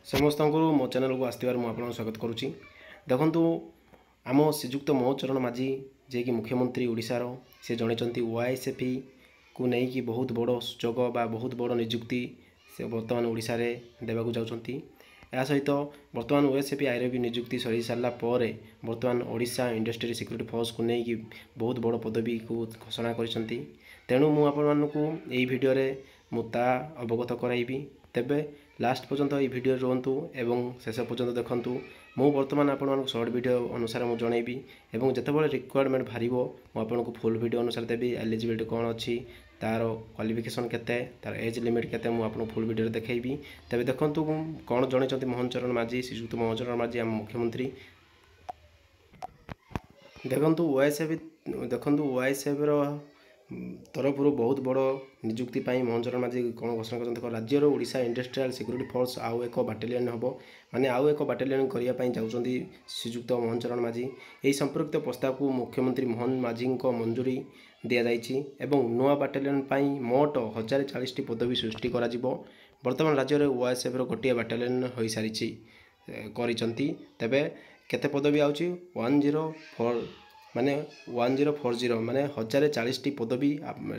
समस्त मो चैनल को आसवर मुझे स्वागत करुच्ची। देखु आम श्रीजुक्त महोचरण माझी जे कि मुख्यमंत्री ओडिशार से जनइंट ओआईएसएफई को लेकिन बहुत बड़ सुजोग बा बहुत बड़ निजुक्ति से बर्तमान ओडिशा रे देवाक जाउछंती। या सहित बर्तमान ओएसएफई आईर भी निजुक्ति सरी सारा पर बर्तमान ओडिशा इंडस्ट्री सिक्योरिटी फोर्स को लेकिन बहुत बड़ पदवी को घोषणा करिसंती। तेणु मु आपको यही वीडियो रे मुता अवगत कराइबी। तेबे लास्ट पर्यंत ये वीडियो रुहतु एवं शेष पर्यंत देखु। मु बर्तमान आपको शॉर्ट वीडियो अनुसार मुझे जनइबी एवं जितेबाला रिक्वायरमेंट बाहर मुझे फुल वीडियो अनुसार देवी एलिजिबिलिटी कौन अच्छी तार क्वालिफिकेशन केते तार एज लिमिट केते मुझे फुल वीडियो देखी। तेज देखु कौन जनइंट मोहन माझी श्रीजुक्त मोहन माझी आम मुख्यमंत्री। देखु ओआईएसएफ तरफ बहुत बड़ निजुक्ति मोहन माझी कौन घोषणा कर राज्यर ओडिशा इंडस्ट्रियल सिक्योरिटी फोर्स आउ एक बाटालियन हम माने आउ एक बाटालियन करने जाऊँगी श्रीजुक्त मोहन माझी। यही संपर्कित प्रस्ताव को मुख्यमंत्री मोहन माझी मंजूरी दि जाइए। नुआ बाटालियन मोट 1040 पदवी सृष्टि करा बर्तमान राज्य में ओआईएसएफ गोटे बाटालियन हो सारी तेबे केते पदवी आउची 104 माने 1040 माने 1040 पदवी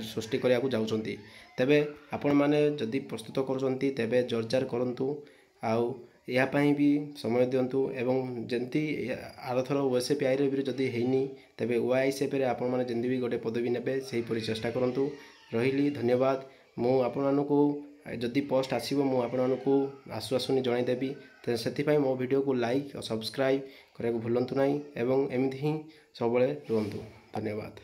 सृष्टि करने को जाउछंती। तेबे आपण माने जदि प्रस्तुत करूछंती तेबे जोरजार करंतु आउ या पई भी समय दियंतु एवं जंती आरथर ओएसएफई आईरे भी जदि हेनी तेबे ओआईएसएफ रे आपण माने जंती भी गोटे पदवी नेबे सही परि चेष्टा करंतु। रहिली धन्यवाद। मु आपण मानकु जदि पोस्ट आसीबो मु आपण मानकु आसु आसुनी जणाई देबी। तो से मो वीडियो को लाइक और सब्सक्राइब करने को भूलु ना एवं एमती ही सब रुहतु। धन्यवाद।